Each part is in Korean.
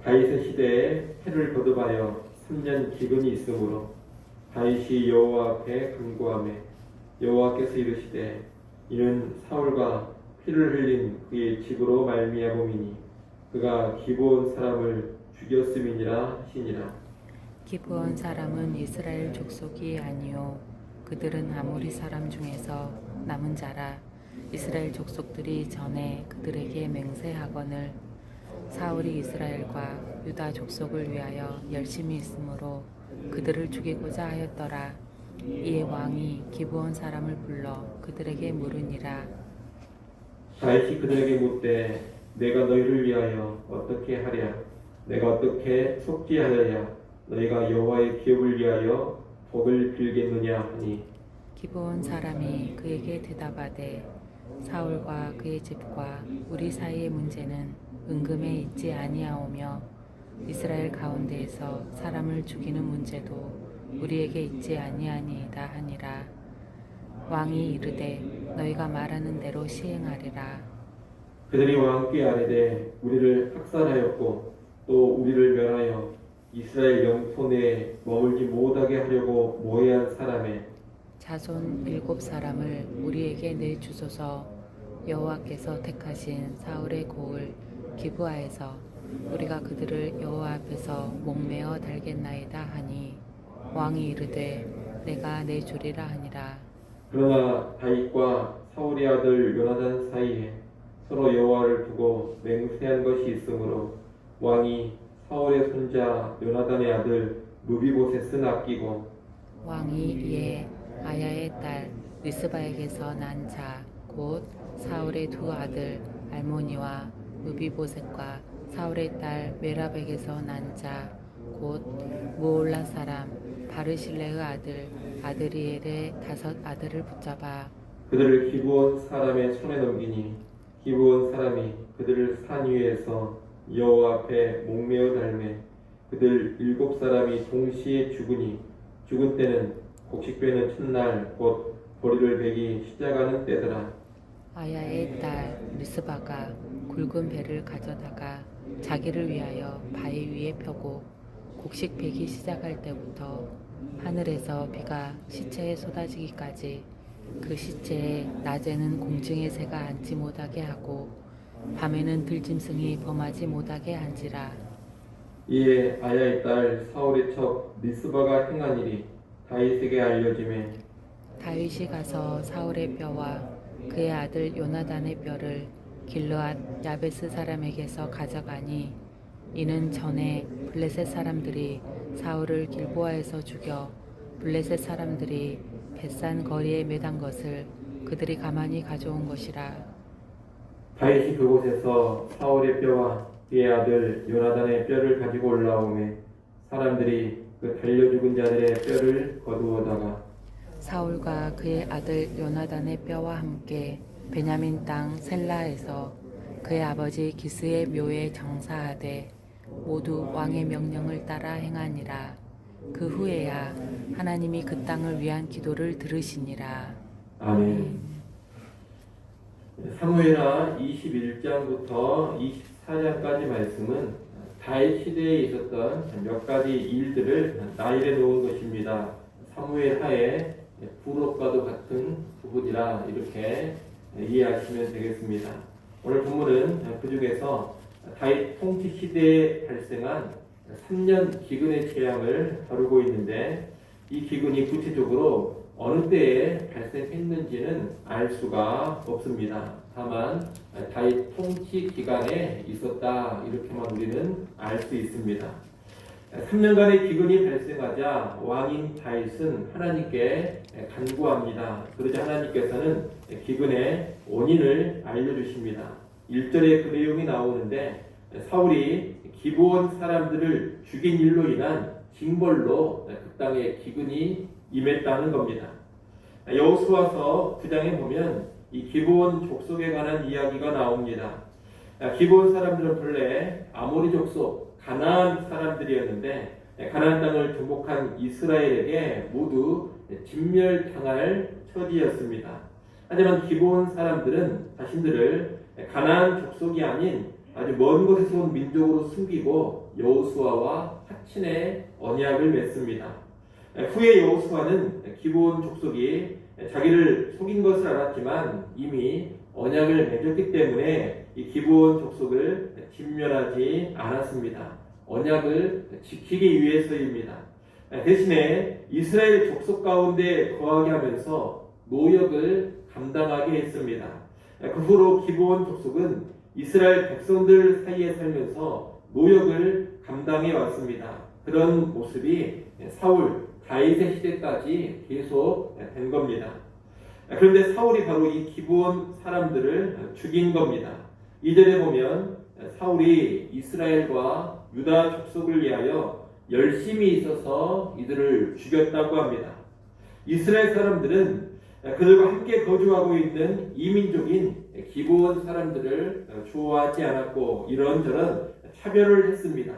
다윗의 시대에 해를 거듭하여 3년 기근이 있으므로 다윗이 여호와 앞에 간구하매 여호와께서 이르시되 이는 사울과 피를 흘린 그의 집으로 말미암음이니 그가 기브온 사람을 죽였음이니라 하시니라. 기브온 사람은 이스라엘 족속이 아니요 그들은 아모리 사람 중에서 남은 자라. 이스라엘 족속들이 전에 그들에게 맹세하거늘 사울이 이스라엘과 유다 족속을 위하여 열심히 있으므로 그들을 죽이고자 하였더라. 이에 왕이 기브온 사람을 불러 그들에게 물으니라. 다윗이 그들에게 묻되 내가 너희를 위하여 어떻게 하랴? 내가 어떻게 속죄하여야 너희가 여호와의 기업을 위하여 복을 빌겠느냐 하니 기브온 사람이 그에게 대답하되 사울과 그의 집과 우리 사이의 문제는 은금에 있지 아니하오며 이스라엘 가운데에서 사람을 죽이는 문제도 우리에게 있지 아니하니이다 하니라. 왕이 이르되 너희가 말하는 대로 시행하리라. 그들이 왕께 아뢰되 우리를 학살하였고 또 우리를 멸하여 이스라엘 영토 내에 머물지 못하게 하려고 모해한 사람의 자손 7사람을 우리에게 내주소서. 여호와께서 택하신 사울의 고을 기브아에서 우리가 그들을 여호와 앞에서 목매어 달겠나이다 하니 왕이 이르되 내가 내주리라 하니라. 그러나 다윗과 사울의 아들 요나단 사이에 서로 여호와를 두고 맹세한 것이 있으므로 왕이 사울의 손자 요나단의 아들 무비보셋은 아끼고 왕이 이에 아야의 딸 리스바에게서 난 자 곧 사울의 두 아들 알모니와 무비보셋과 사울의 딸 메랍에게서 난 자 곧 무올라 사람 바르실레의 아들 아드리엘의 5 아들을 붙잡아 그들을 기브온 사람의 손에 넘기니 기브온 사람이 그들을 산 위에서 여호와 앞에 목매어 달매 그들 7사람이 동시에 죽으니 죽은 때는 곡식배는 첫날 곧 보리를 베기 시작하는 때더라. 아야의 딸 리스바가 굵은 배를 가져다가 자기를 위하여 바위 위에 펴고 곡식 베기 시작할 때부터 하늘에서 비가 시체에 쏟아지기까지 그 시체에 낮에는 공중의 새가 앉지 못하게 하고 밤에는 들짐승이 범하지 못하게 한지라. 이에 아야의 딸 사울의 첩 리스바가 행한 일이 다윗에게 알려지매 다윗이 가서 사울의 뼈와 그의 아들 요나단의 뼈를 길르앗 야베스 사람에게서 가져가니 이는 전에 블레셋 사람들이 사울을 길보아에서 죽여 블레셋 사람들이 벳산 거리에 매단 것을 그들이 가만히 가져온 것이라. 다윗이 그곳에서 사울의 뼈와 그의 아들 요나단의 뼈를 가지고 올라오매 사람들이 그 달려 죽은 자들의 뼈를 거두어다가 사울과 그의 아들 요나단의 뼈와 함께 베냐민 땅 셀라에서 그의 아버지 기스의 묘에 정사하되 모두 왕의 명령을 따라 행하니라. 그 후에야 하나님이 그 땅을 위한 기도를 들으시니라. 아멘. 사무엘하 21장부터 24장까지 말씀은 다윗 시대에 있었던 몇 가지 일들을 나열해 놓은 것입니다. 사무엘하의 부록과도 같은 부분이라 이렇게 이해하시면 되겠습니다. 오늘 본문은 그 중에서 다윗 통치 시대에 발생한 3년 기근의 재앙을 다루고 있는데 이 기근이 구체적으로 어느 때에 발생했는지는 알 수가 없습니다. 다만 다윗 통치 기간에 있었다 이렇게만 우리는 알 수 있습니다. 3년간의 기근이 발생하자 왕인 다윗은 하나님께 간구합니다. 그러자 하나님께서는 기근의 원인을 알려주십니다. 1절에 그 내용이 나오는데 사울이 기브온 사람들을 죽인 일로 인한 징벌로 그 땅에 기근이 임했다는 겁니다. 여호수아서 9장에 보면 이 기브온 족속에 관한 이야기가 나옵니다. 기브온 사람들은 본래 아모리 족속 가나안 사람들이었는데 가나안 땅을 정복한 이스라엘에게 모두 진멸당할 처지였습니다. 하지만 기브온 사람들은 자신들을 가나안 족속이 아닌 아주 먼 곳에서 온 민족으로 숨기고 여호수아와 하친의 언약을 맺습니다. 후에 여호수아는 기브온 족속이 자기를 속인 것을 알았지만 이미 언약을 맺었기 때문에 이 기브온 족속을 진멸하지 않았습니다. 언약을 지키기 위해서입니다. 대신에 이스라엘 족속 가운데 거하게 하면서 노역을 감당하게 했습니다. 그 후로 기브온 족속은 이스라엘 백성들 사이에 살면서 노역을 감당해 왔습니다. 그런 모습이 사울, 다윗의 시대까지 계속 된 겁니다. 그런데 사울이 바로 이 기브온 사람들을 죽인 겁니다. 2절에 보면 사울이 이스라엘과 유다 족속을 위하여 열심히 있어서 이들을 죽였다고 합니다. 이스라엘 사람들은 그들과 함께 거주하고 있는 이민족인 기브온 사람들을 좋아하지 않았고 이런저런 차별을 했습니다.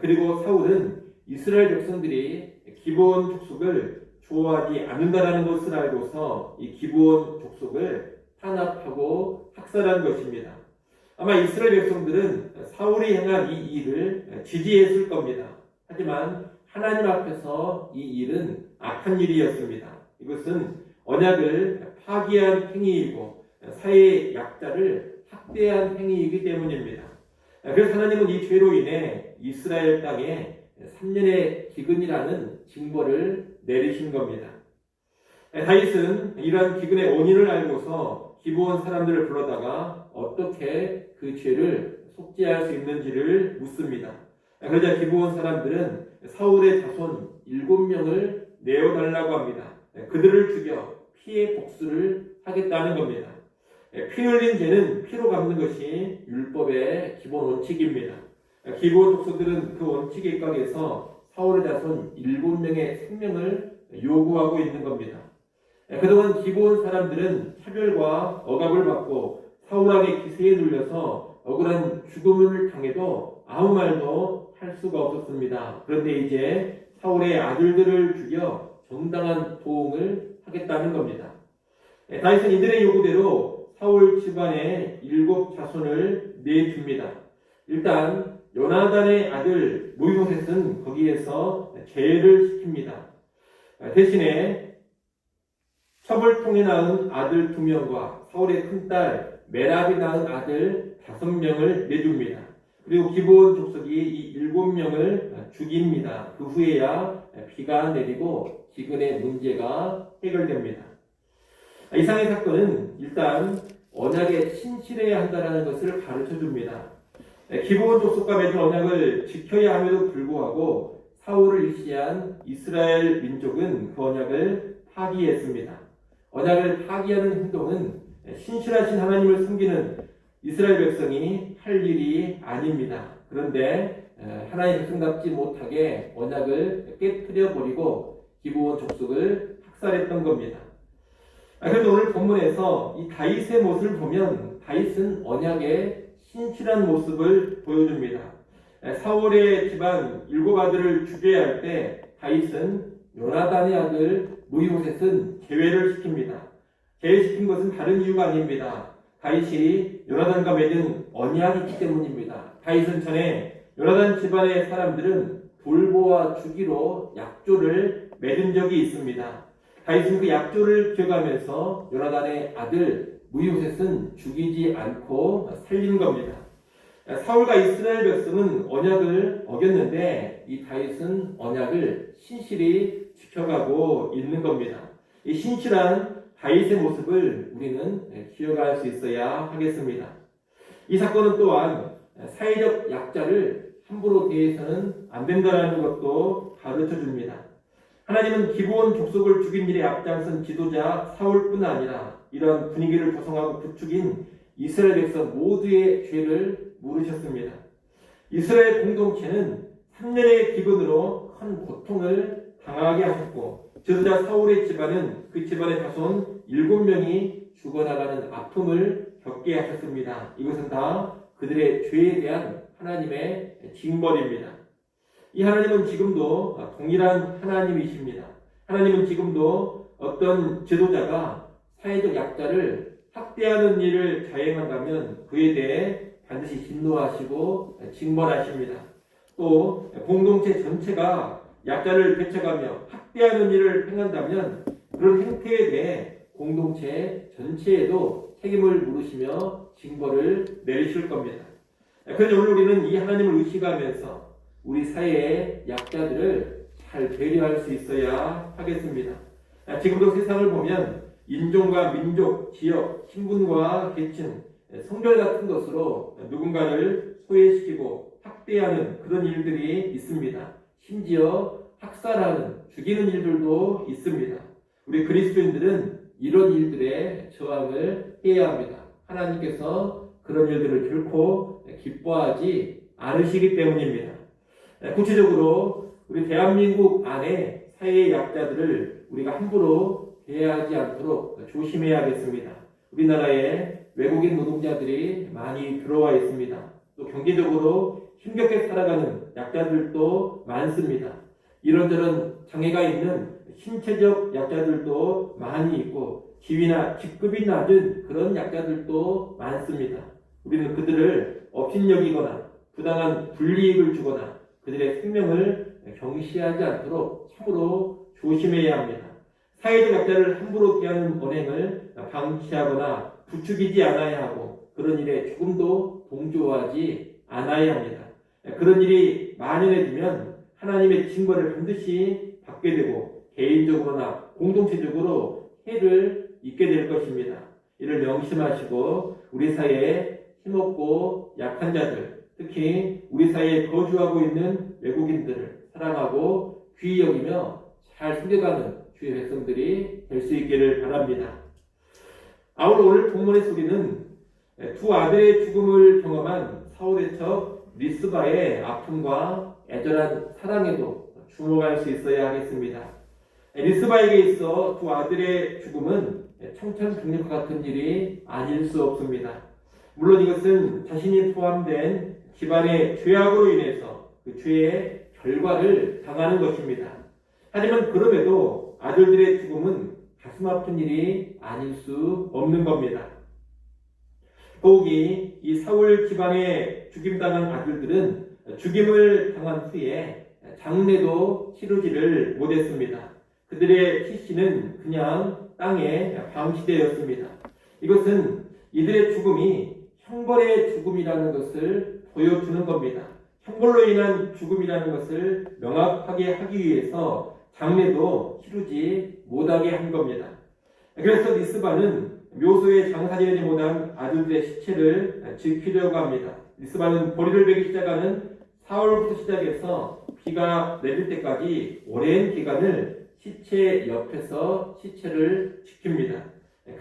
그리고 사울은 이스라엘 백성들이 기브온 족속을 좋아하지 않는다라는 것을 알고서 이 기브온 족속을 탄압하고 학살한 것입니다. 아마 이스라엘 백성들은 사울이 행한 이 일을 지지했을 겁니다. 하지만 하나님 앞에서 이 일은 악한 일이었습니다. 이것은 언약을 파기한 행위이고 사회의 약자를 학대한 행위이기 때문입니다. 그래서 하나님은 이 죄로 인해 이스라엘 땅에 3년의 기근이라는 징벌을 내리신 겁니다. 다윗은 이러한 기근의 원인을 알고서 기브온 사람들을 불러다가 어떻게 그 죄를 속죄할 수 있는지를 묻습니다. 그러자 기브온 사람들은 사울의 자손 7명을 내어달라고 합니다. 그들을 죽여 피의 복수를 하겠다는 겁니다. 피 흘린 죄는 피로 갚는 것이 율법의 기본 원칙입니다. 기브온 족속들은 그 원칙에 입각해서 사울의 자손 7명의 생명을 요구하고 있는 겁니다. 그동안 기브온 사람들은 차별과 억압을 받고 사울에게 기세에 눌려서 억울한 죽음을 당해도 아무 말도 할 수가 없었습니다. 그런데 이제 사울의 아들들을 죽여 정당한 보응을 하겠다는 겁니다. 다윗은 이들의 요구대로 사울 집안의 7 자손을 내줍니다. 일단 요나단의 아들 무이보셋은 거기에서 제를 시킵니다. 대신에 첩을 통해 낳은 아들 2명과 사울의 큰딸 메랍이 낳은 아들 5명을 내줍니다. 그리고 기브온 족속이 이 7명을 죽입니다. 그 후에야 비가 내리고 기근의 문제가 해결됩니다. 이상의 사건은 일단 언약에 신실해야 한다는 것을 가르쳐 줍니다. 기브온 족속과 맺은 언약을 지켜야 함에도 불구하고 사울을 일시한 이스라엘 민족은 그 언약을 파기했습니다. 언약을 파기하는 행동은 신실하신 하나님을 숨기는 이스라엘 백성이 할 일이 아닙니다. 그런데 하나님의 백성답지 못하게 언약을 깨뜨려 버리고 기브온 족속을 학살했던 겁니다. 그래서 오늘 본문에서 이 다윗의 모습을 보면 다윗은 언약의 신실한 모습을 보여줍니다. 사울의 집안 7 아들을 죽여야 할 때 다윗은 요나단의 아들 무이보셋은 제외를 시킵니다. 제외시킨 것은 다른 이유가 아닙니다. 다윗이 요나단과 맺은 언약이 있기 때문입니다. 다윗은 전에 요나단 집안의 사람들은 돌보아 주기로 약조를 맺은 적이 있습니다. 다윗은 그 약조를 기억하면서 요나단의 아들 무이보셋은 죽이지 않고 살린 겁니다. 사울과 이스라엘 백성은 언약을 어겼는데 이 다윗은 언약을 신실히 지켜가고 있는 겁니다. 이 신실한 다윗의 모습을 우리는 기억할 수 있어야 하겠습니다. 이 사건은 또한 사회적 약자를 함부로 대해서는 안 된다는 것도 가르쳐 줍니다. 하나님은 기브온 족속을 죽인 일에 앞장선 지도자 사울뿐 아니라 이런 분위기를 조성하고 부추긴 이스라엘 백성 모두의 죄를 물으셨습니다. 이스라엘 공동체는 3년의 기근으로 큰 고통을 당하게 하셨고 지도자 사울의 집안은 그 집안의 자손 7명이 죽어나가는 아픔을 겪게 하셨습니다. 이것은 다 그들의 죄에 대한 하나님의 징벌입니다. 이 하나님은 지금도 동일한 하나님이십니다. 하나님은 지금도 어떤 지도자가 사회적 약자를 학대하는 일을 자행한다면 그에 대해 반드시 진노하시고 징벌하십니다. 또 공동체 전체가 약자를 배척하며 학대하는 일을 행한다면 그런 행태에 대해 공동체 전체에도 책임을 물으시며 징벌을 내리실 겁니다. 그래서 오늘 우리는 이 하나님을 의식하면서 우리 사회의 약자들을 잘 배려할 수 있어야 하겠습니다. 지금도 세상을 보면 인종과 민족, 지역, 신분과 계층, 성별 같은 것으로 누군가를 소외시키고 학대하는 그런 일들이 있습니다. 심지어 학살하는, 죽이는 일들도 있습니다. 우리 그리스도인들은 이런 일들에 저항을 해야 합니다. 하나님께서 그런 일들을 결코 기뻐하지 않으시기 때문입니다. 구체적으로 우리 대한민국 안에 사회의 약자들을 우리가 함부로 대하지 않도록 조심해야겠습니다. 우리나라에 외국인 노동자들이 많이 들어와 있습니다. 또 경제적으로 힘겹게 살아가는 약자들도 많습니다. 이런저런 장애가 있는 신체적 약자들도 많이 있고 지위나 직급이 낮은 그런 약자들도 많습니다. 우리는 그들을 업신여기거나 부당한 불이익을 주거나 그들의 생명을 경시하지 않도록 참으로 조심해야 합니다. 사회적 약자를 함부로 대하는 언행을 방치하거나 부추기지 않아야 하고 그런 일에 조금도 동조하지 않아야 합니다. 그런 일이 만연해지면 하나님의 징벌을 반드시 받게 되고 개인적으로나 공동체적으로 해를 입게 될 것입니다. 이를 명심하시고 우리 사회에 힘없고 약한 자들, 특히 우리 사회에 거주하고 있는 외국인들을 사랑하고 귀히 여기며 잘 섬겨가는 주의 백성들이 될 수 있기를 바랍니다. 아울러 오늘 본문에서 우리는 두 아들의 죽음을 경험한 사울의 첩 리스바의 아픔과 애절한 사랑에도 주목할 수 있어야 하겠습니다. 리스바에게 있어 두 아들의 죽음은 청천벽력과 같은 일이 아닐 수 없습니다. 물론 이것은 자신이 포함된 집안의 죄악으로 인해서 그 죄의 결과를 당하는 것입니다. 하지만 그럼에도 아들들의 죽음은 가슴 아픈 일이 아닐 수 없는 겁니다. 더욱이 이 사울 집안에 죽임당한 아들들은 죽임을 당한 후에 장례도 치르지를 못했습니다. 그들의 시신은 그냥 땅에 방치되었습니다. 이것은 이들의 죽음이 형벌의 죽음이라는 것을 보여주는 겁니다. 형벌로 인한 죽음이라는 것을 명확하게 하기 위해서 장례도 치르지 못하게 한 겁니다. 그래서 리스바는 묘소에 장사 지내지 못한 아들들의 시체를 지키려고 합니다. 리스바는 보리를 베기 시작하는 4월부터 시작해서 비가 내릴 때까지 오랜 기간을 시체 옆에서 시체를 지킵니다.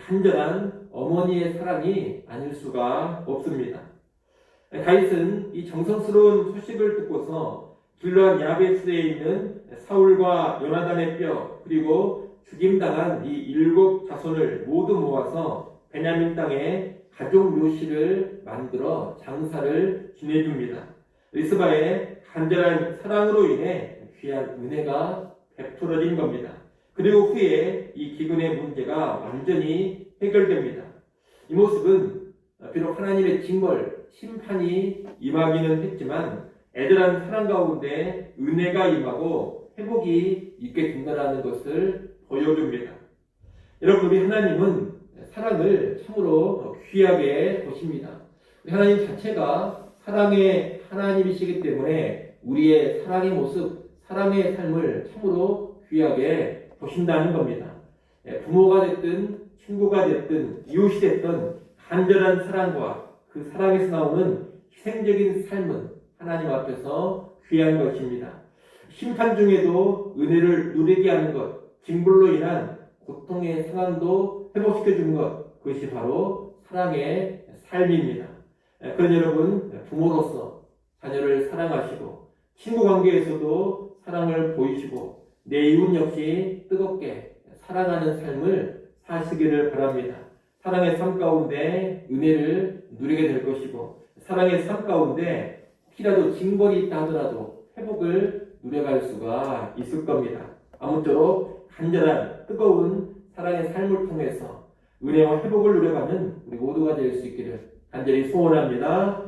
간절한 어머니의 사랑이 아닐 수가 없습니다. 다윗은 이 정성스러운 소식을 듣고서 길르앗 야베스에 있는 사울과 요나단의 뼈 그리고 죽임당한 이 7 자손을 모두 모아서 베냐민 땅에 가족 묘실을 만들어 장사를 지내줍니다. 리스바의 간절한 사랑으로 인해 귀한 은혜가 베풀어진 겁니다. 그리고 후에 이 기근의 문제가 완전히 해결됩니다. 이 모습은 비록 하나님의 징벌, 심판이 임하기는 했지만 애절한 사랑 가운데 은혜가 임하고 회복이 있게 된다는 것을 보여줍니다. 여러분, 우리 하나님은 사랑을 참으로 귀하게 보십니다. 하나님 자체가 사랑의 하나님이시기 때문에 우리의 사랑의 모습, 사랑의 삶을 참으로 귀하게 보신다는 겁니다. 부모가 됐든 친구가 됐든 이웃이 됐든 간절한 사랑과 그 사랑에서 나오는 희생적인 삶은 하나님 앞에서 귀한 것입니다. 심판 중에도 은혜를 누리게 하는 것, 징벌로 인한 고통의 상황도 회복시켜주는 것, 그것이 바로 사랑의 삶입니다. 그런 여러분, 부모로서 자녀를 사랑하시고 친구 관계에서도 사랑을 보이시고 내 이웃 역시 뜨겁게 사랑하는 삶을 사시기를 바랍니다. 사랑의 삶 가운데 은혜를 누리게 될 것이고 사랑의 삶 가운데 혹시라도 징벌이 있다 하더라도 회복을 누려갈 수가 있을 겁니다. 아무쪼록 간절한 뜨거운 사랑의 삶을 통해서 은혜와 회복을 누려가는 우리 모두가 될 수 있기를 간절히 소원합니다.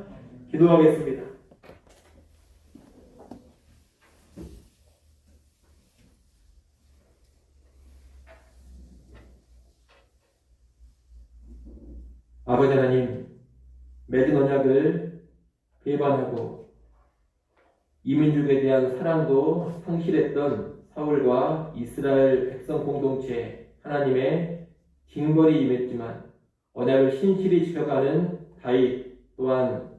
기도하겠습니다. 아버지 하나님, 맺은 언약을 배반하고 이민족에 대한 사랑도 상실했던 사울과 이스라엘 백성 공동체에 하나님의 징벌이 임했지만 언약을 신실히 지켜가는 다윗, 또한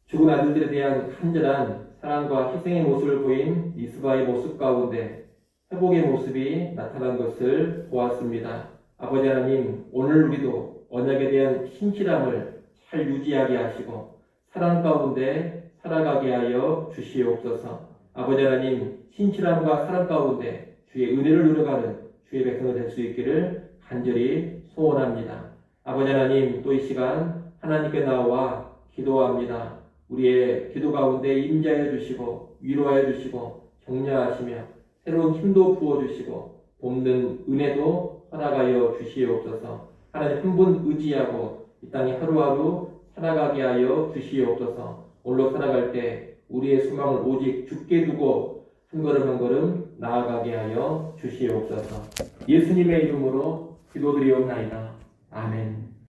죽은 아들들에 대한 간절한 사랑과 희생의 모습을 보인 리스바의 모습 가운데 회복의 모습이 나타난 것을 보았습니다. 아버지 하나님, 오늘 우리도 언약에 대한 신실함을 잘 유지하게 하시고 사랑 가운데 살아가게 하여 주시옵소서. 아버지 하나님, 신실함과 사랑 가운데 주의 은혜를 누려가는 주의 백성이 될 수 있기를 간절히 소원합니다. 아버지 하나님, 또 이 시간 하나님께 나와 기도합니다. 우리의 기도 가운데 임재하여 주시고 위로하여 주시고 격려하시며 새로운 힘도 부어주시고 돕는 은혜도 허락하여 주시옵소서. 하나님 한 분 의지하고 이 땅에 하루하루 살아가게 하여 주시옵소서. 오늘로 살아갈 때 우리의 소망을 오직 주께 두고 한 걸음 한 걸음 나아가게 하여 주시옵소서. 예수님의 이름으로 기도드리옵나이다. 아멘.